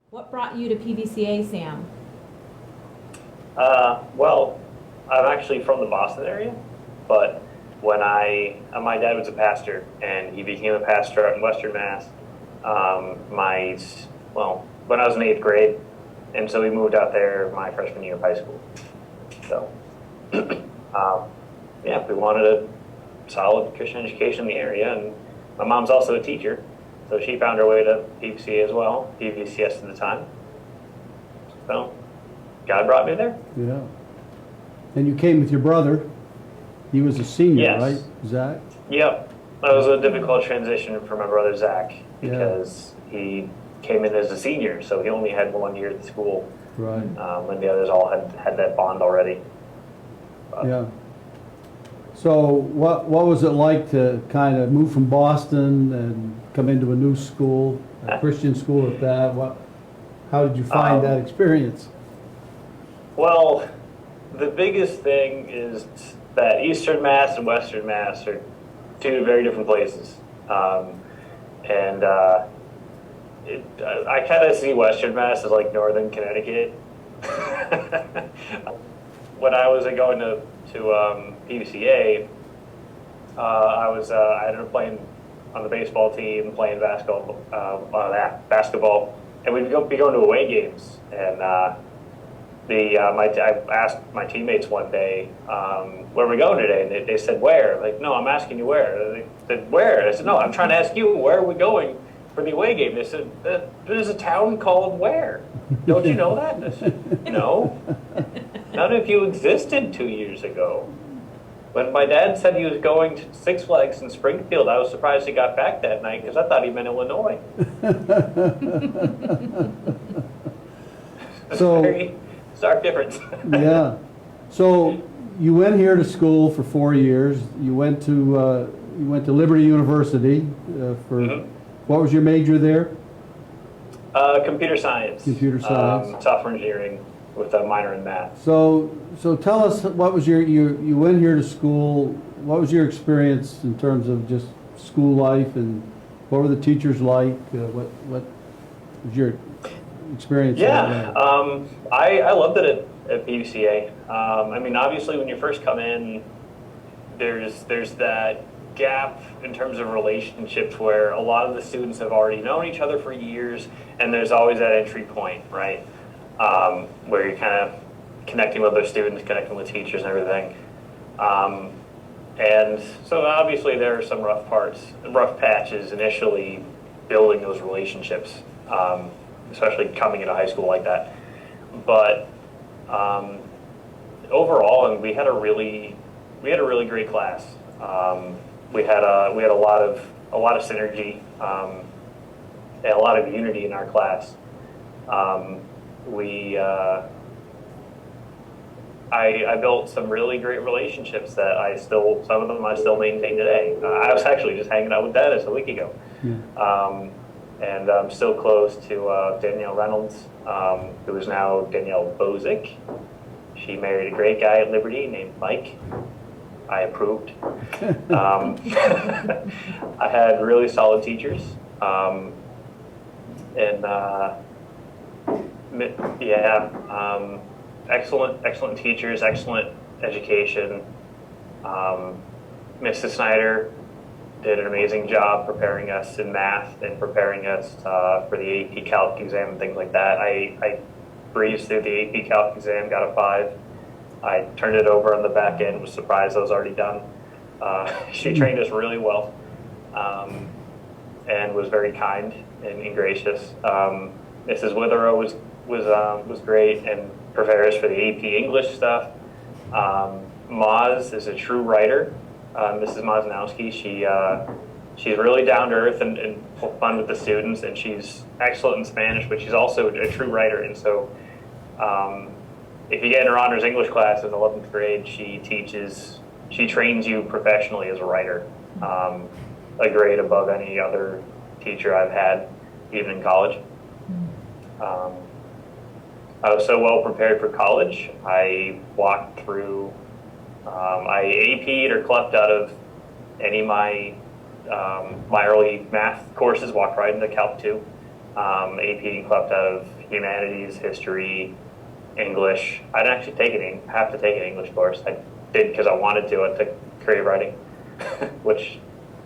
What brought you to PVCA, Sam? Well, I'm actually from the Boston area, but my dad was a pastor, and he became a pastor out in Western Mass. When I was in eighth grade, and so we moved out there my freshman year of high school. So, yeah, we wanted a solid Christian education in the area, and my mom's also a teacher, so she found her way to PVCA as well, PVCS at the time. So, God brought me there. Yeah. And you came with your brother. He was a senior, Yes. right, Zach? Yep. That was a difficult transition for my brother Zach because he came in as a senior, so he only had 1 year at the school, Right. when the others all had that bond already. Yeah. So what was it like to kind of move from Boston and come into a new school, a Christian school at that? How did you find that experience? Well, the biggest thing is that Eastern Mass and Western Mass are two very different places. And I kind of see Western Mass as like Northern Connecticut. When I was going to PVCA, I ended up playing on the baseball team, playing basketball, and we'd be going to away games. And I asked my teammates one day, where are we going today? And they said, where? Like, no, I'm asking you where. They said, where? I said, no, I'm trying to ask you, where are we going for the away game? They said, there's a town called where? Don't you know that? I said, no. None of you existed 2 years ago. When my dad said he was going to Six Flags in Springfield, I was surprised he got back that night because I thought he meant Illinois. So, very stark difference. yeah. So you went here to school for 4 years. You went to Liberty University for what was your major there? Computer science. Computer science. Software engineering with a minor in math. So tell us, what was you went here to school, what was your experience in terms of just school life, and what were the teachers like? What was your experience? Yeah, I loved it at PVCA. I mean, obviously when you first come in, there's that gap in terms of relationships where a lot of the students have already known each other for years, and there's always that entry point, right? Where you're kind of connecting with other students, connecting with teachers and everything. And so obviously there are some rough patches initially building those relationships, especially coming into high school like that. But overall, and we had a really great class. We had a lot of synergy and a lot of unity in our class. I built some really great relationships that some of them I still maintain today. I was actually just hanging out with Dennis a week ago. Yeah. And I'm still close to Danielle Reynolds, who is now Danielle Bozick. She married a great guy at Liberty named Mike. I approved. I had really solid teachers. Excellent teachers, excellent education. Mrs. Snyder did an amazing job preparing us in math and preparing us for the AP Calc exam and things like that. I breezed through the AP Calc exam, got a 5. I turned it over on the back end, was surprised I was already done. She trained us really well, and was very kind and gracious. Mrs. Witherow was great and prepared us for the AP English stuff. Moz is a true writer. Mrs. Moznowski, she's really down to earth and fun with the students, and she's excellent in Spanish, but she's also a true writer. And so, if you get in her honors English class in 11th grade, she trains you professionally as a writer, a grade above any other teacher I've had, even in college. I was so well prepared for college. I walked through, I AP'd or clept out of any of my early math courses, walked right into Calc 2. AP and clept out of humanities, history, English. I didn't actually have to take an English course. I did because I wanted to. I took creative writing, which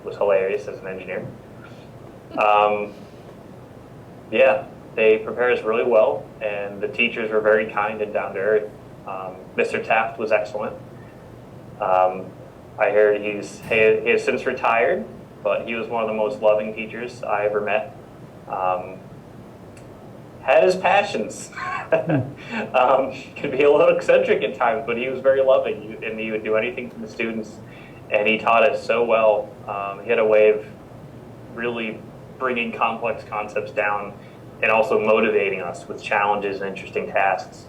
was hilarious as an engineer. Yeah, they prepared us really well, and the teachers were very kind and down to earth. Mr. Taft was excellent. I heard he has since retired, but he was one of the most loving teachers I ever met. Had his passions. Could be a little eccentric at times, but he was very loving, and he would do anything for the students, and he taught us so well. He had a way of really bringing complex concepts down and also motivating us with challenges and interesting tasks.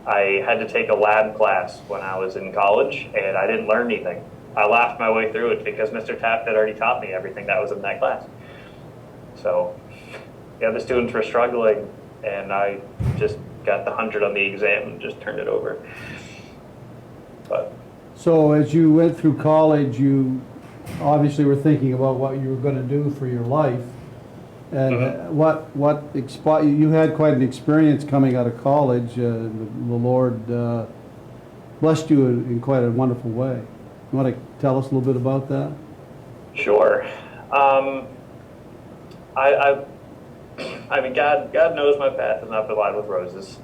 I had to take a lab class when I was in college, and I didn't learn anything. I laughed my way through it because Mr. Taft had already taught me everything that was in that class. So the other students were struggling, and I just got the 100 on the exam and just turned it over. But So as you went through college, you obviously were thinking about what you were going to do for your life. And you had quite an experience coming out of college. The Lord blessed you in quite a wonderful way. You want to tell us a little bit about that? Sure. I mean, God knows my path is not provided with roses.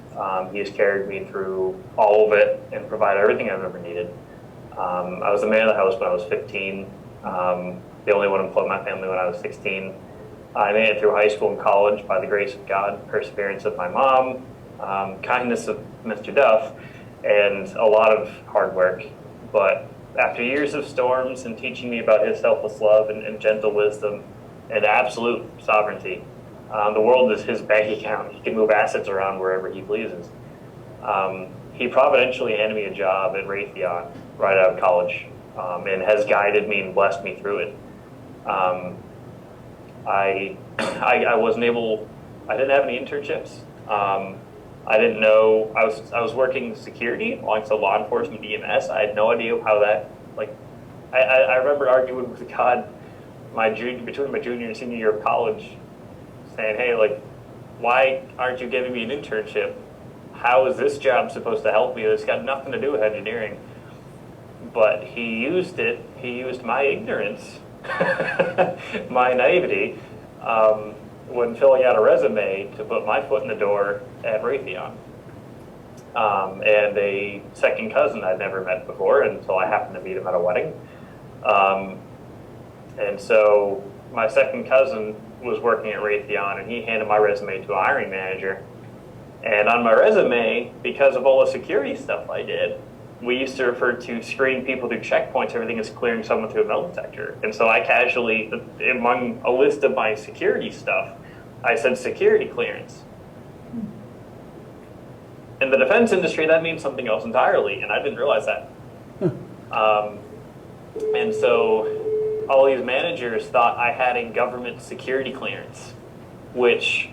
He has carried me through all of it and provided everything I've ever needed. I was the man of the house when I was 15. The only one employed in my family when I was 16. I made it through high school and college by the grace of God, perseverance of my mom, kindness of Mr. Duff, and a lot of hard work. But after years of storms and teaching me about his selfless love and gentle wisdom and absolute sovereignty, the world is his bank account. He can move assets around wherever he pleases. He providentially handed me a job at Raytheon right out of college, and has guided me and blessed me through it. I didn't have any internships. I didn't know, I was working security, like so law enforcement EMS. I had no idea how that, I remember arguing with God between my junior and senior year of college, saying, hey, why aren't you giving me an internship? How is this job supposed to help me? It's got nothing to do with engineering. But he used my ignorance, my naivety, when filling out a resume to put my foot in the door at Raytheon. And a second cousin I'd never met before until I happened to meet him at a wedding. And so my second cousin was working at Raytheon, and he handed my resume to a hiring manager. And on my resume, because of all the security stuff I did, we used to refer to screening people through checkpoints, everything is clearing someone through a metal detector. And so I casually, among a list of my security stuff, I said security clearance. In the defense industry, that means something else entirely, and I didn't realize that. And so all these managers thought I had a government security clearance, which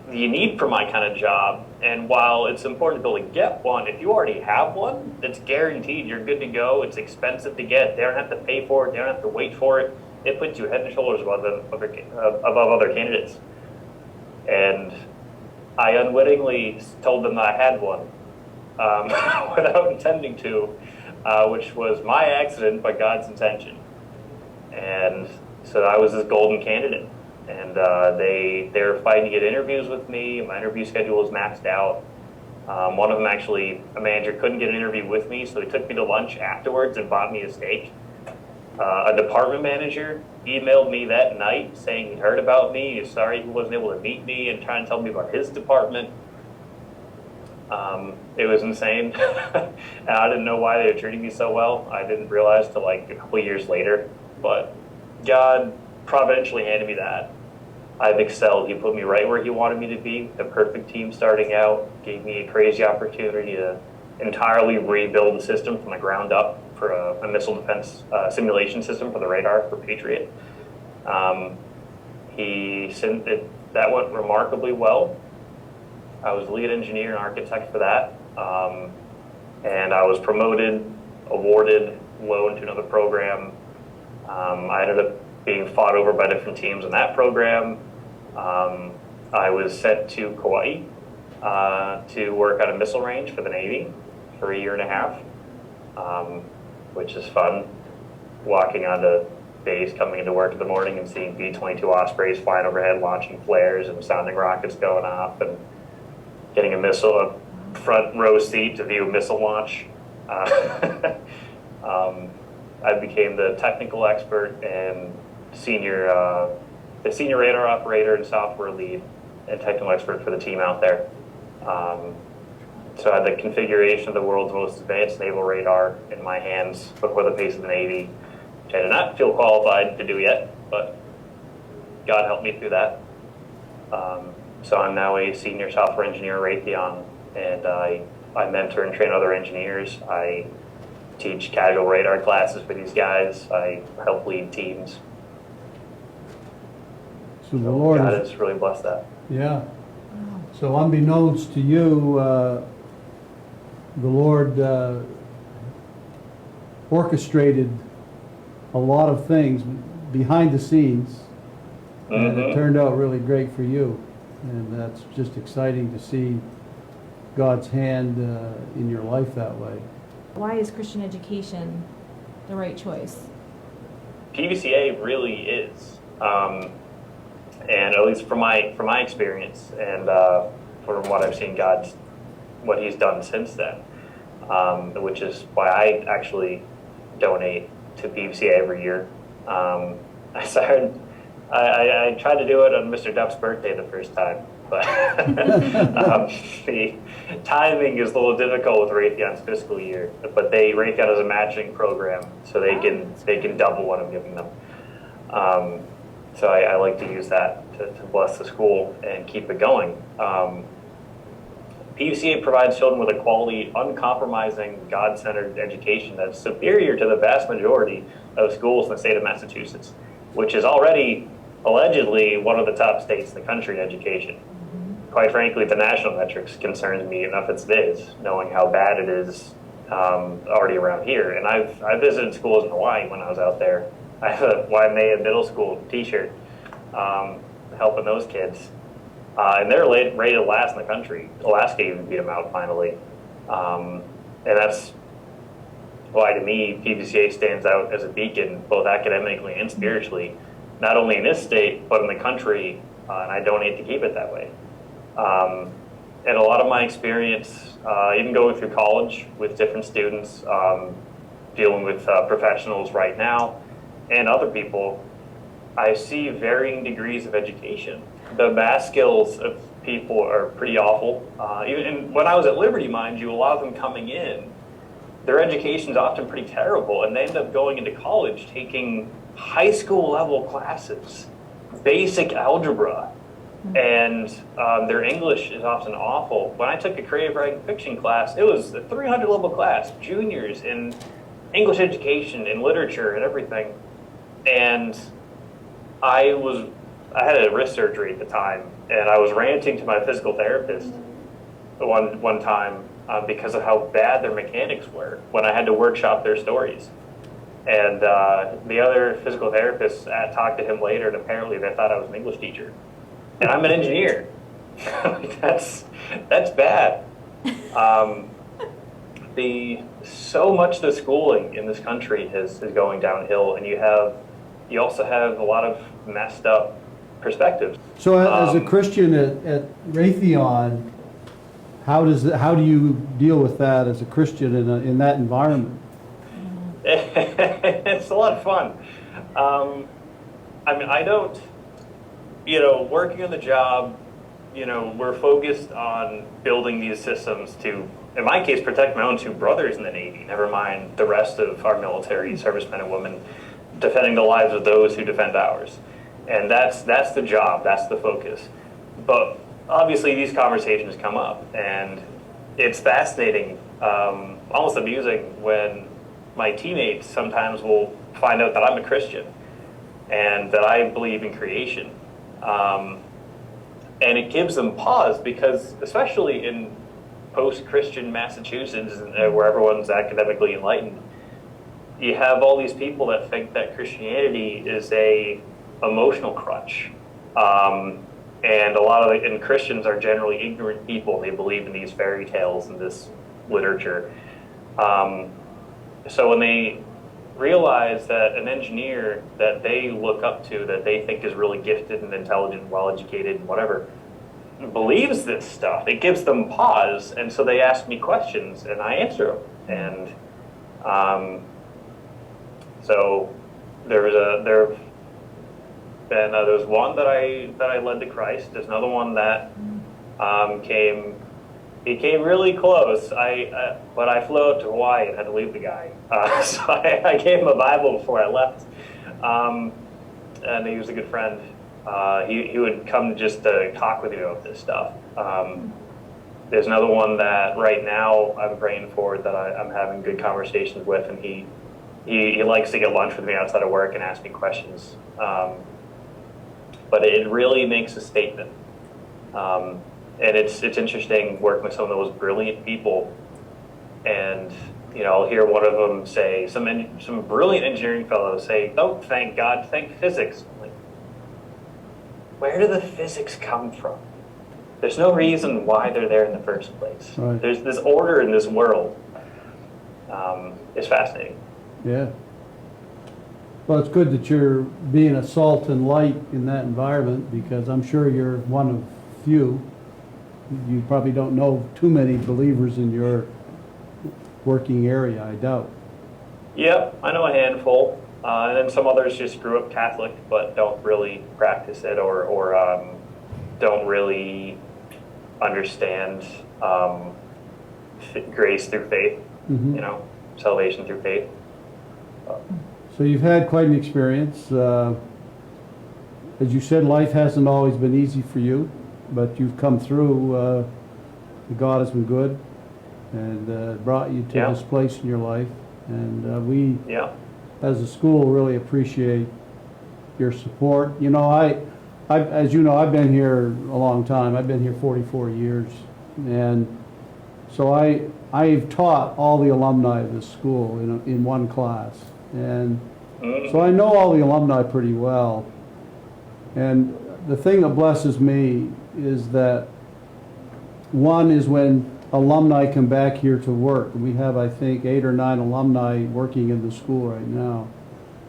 you need for my kind of job. And while it's important to be able to get one, if you already have one, it's guaranteed you're good to go. It's expensive to get. They don't have to pay for it. They don't have to wait for it. It puts you head and shoulders above other candidates. And I unwittingly told them that I had one without intending to, which was my accident but God's intention. And so I was this golden candidate. And they were fighting to get interviews with me. My interview schedule was maxed out. One of them actually, a manager couldn't get an interview with me, so he took me to lunch afterwards and bought me a steak. A department manager emailed me that night saying he heard about me. He was sorry he wasn't able to meet me and trying to tell me about his department. It was insane. And I didn't know why they were treating me so well. I didn't realize till a couple years later. But God providentially handed me that. I've excelled. He put me right where he wanted me to be. The perfect team starting out. Gave me a crazy opportunity to entirely rebuild the system from the ground up for a missile defense simulation system for the radar for Patriot. That went remarkably well. I was lead engineer and architect for that. And I was promoted, awarded, loaned to another program. I ended up being fought over by different teams in that program. I was sent to Kauai to work on a missile range for the Navy for a year and a half, which is fun. Walking onto base, coming into work in the morning and seeing B-22 Ospreys flying overhead, launching flares and sounding rockets going off, and getting a front row seat to view a missile launch. I became the technical expert and the senior radar operator and software lead and technical expert for the team out there. So I had the configuration of the world's most advanced naval radar in my hands before the face of the Navy, which I did not feel qualified to do yet, but God helped me through that. So I'm now a senior software engineer at Raytheon, and I mentor and train other engineers. I teach casual radar classes for these guys. I help lead teams. So the Lord God has really blessed that. Yeah. So unbeknownst to you, the Lord orchestrated a lot of things behind the scenes, and it turned out really great for you. And that's just exciting to see God's hand in your life that way. Why is Christian education the right choice? PVCA really is, and at least from my experience and from what I've seen what He's done since then, which is why I actually donate to PVCA every year. I tried to do it on Mr. Duff's birthday the first time, but the timing is a little difficult with Raytheon's fiscal year. But Raytheon has a matching program, so they can double what I'm giving them. So I like to use that to bless the school and keep it going. PVCA provides children with a quality, uncompromising, God-centered education that's superior to the vast majority of schools in the state of Massachusetts, which is already allegedly one of the top states in the country in education. Quite frankly, the national metrics concerns me enough as it is, knowing how bad it is already around here. And I visited schools in Hawaii when I was out there. I have a Waimea Middle School t-shirt helping those kids. And they're rated last in the country. Alaska even beat them out finally. And that's why, to me, PVCA stands out as a beacon, both academically and spiritually, not only in this state, but in the country, and I donate to keep it that way. And a lot of my experience, even going through college with different students, dealing with professionals right now, and other people, I see varying degrees of education. The math skills of people are pretty awful. Even when I was at Liberty, mind you, a lot of them coming in, their education is often pretty terrible, and they end up going into college taking high school level classes, basic algebra, and their English is often awful. When I took a creative writing fiction class, it was a 300 level class, juniors in English education and literature and everything. And I had a wrist surgery at the time, and I was ranting to my physical therapist one time because of how bad their mechanics were when I had to workshop their stories. And the other physical therapists talked to him later, and apparently they thought I was an English teacher. And I'm an engineer. That's bad. So much of the schooling in this country is going downhill, and you also have a lot of messed up perspectives. So as a Christian at Raytheon, how do you deal with that as a Christian in that environment? It's a lot of fun. I mean, I don't, working on the job, we're focused on building these systems to, in my case, protect my own two brothers in the Navy, never mind the rest of our military servicemen and women, defending the lives of those who defend ours. And that's the job, that's the focus. But obviously these conversations come up, and it's fascinating, almost amusing, when my teammates sometimes will find out that I'm a Christian and that I believe in creation. And it gives them pause because, especially in post-Christian Massachusetts, where everyone's academically enlightened, you have all these people that think that Christianity is a emotional crutch. and a lot of and Christians are generally ignorant people. They believe in these fairy tales and this literature. So when they realize that an engineer that they look up to, that they think is really gifted and intelligent, well-educated and whatever, believes this stuff, it gives them pause, and so they ask me questions and I answer them. And so there was one that I led to Christ. There's another one that he came really close. But I flew out to Hawaii and had to leave the guy. So I gave him a Bible before I left, and he was a good friend. He would come just to talk with you about this stuff. There's another one that right now I'm praying for, that I'm having good conversations with, and he likes to get lunch with me outside of work and ask me questions. But it really makes a statement. And it's interesting working with some of those brilliant people, and I'll hear one of them say, some brilliant engineering fellow say, "Oh, thank God, thank physics." I'm like, where did the physics come from? There's no reason why they're there in the first place. Right. There's this order in this world. It's fascinating. Yeah. Well, it's good that you're being a salt and light in that environment, because I'm sure you're one of few. You probably don't know too many believers in your working area, I doubt. Yep, I know a handful. And then some others just grew up Catholic but don't really practice it, or don't really understand grace through faith, Mhm. Salvation through faith. So you've had quite an experience. As you said, life hasn't always been easy for you, but you've come through. God has been good and brought you to this place in your life. And we, as a school, really appreciate your support. As you know, I've been here a long time. I've been here 44 years. And so I've taught all the alumni of this school in one class. And so I know all the alumni pretty well. And the thing that blesses me is that one is when alumni come back here to work. And we have, I think, 8 or 9 alumni working in the school right now.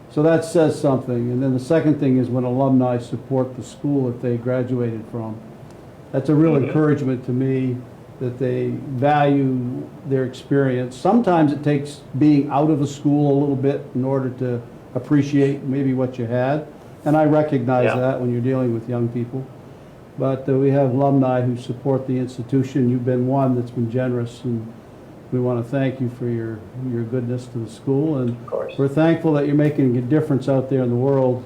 So that says something. And then the second thing is when alumni support the school that they graduated from. That's a real encouragement to me, that they value their experience. Sometimes it takes being out of a school a little bit in order to appreciate maybe what you had. And I recognize that when you're dealing with young people. But we have alumni who support the institution. You've been one that's been generous, and we want to thank you for your goodness to the school. And we're thankful that you're making a difference out there in the world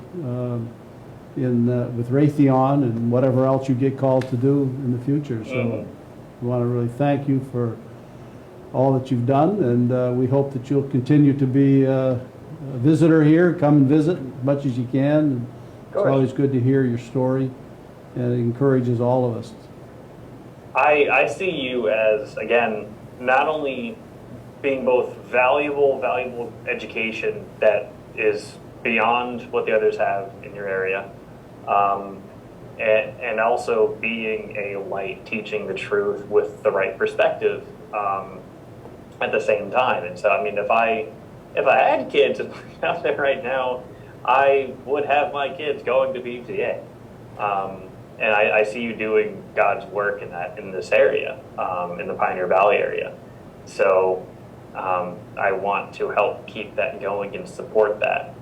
with Raytheon and whatever else you get called to do in the future. So we want to really thank you for all that you've done, and we hope that you'll continue to be a visitor here. Come and visit as much as you can. It's always good to hear your story, and it encourages all of us. I see you as, again, not only being both valuable education that is beyond what the others have in your area, and also being a light, teaching the truth with the right perspective at the same time. And so, I mean, if I had kids out there right now, I would have my kids going to BTA. And I see you doing God's work in this area, in the Pioneer Valley area. So I want to help keep that going and support that.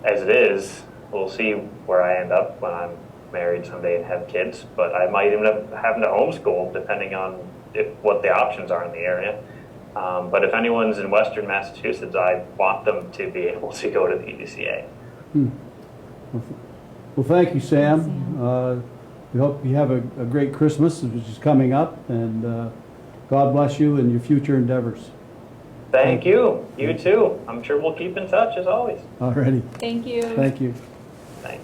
As it is, we'll see where I end up when I'm married someday and have kids, but I might even have to homeschool depending on what the options are in the area. But if anyone's in Western Massachusetts, I want them to be able to go to the EDCA. Well, thank you, Sam. We hope you have a great Christmas, which is coming up, and God bless you in your future endeavors. Thank you. You too. I'm sure we'll keep in touch as always. Alrighty. Thank you. Thank you. Thanks.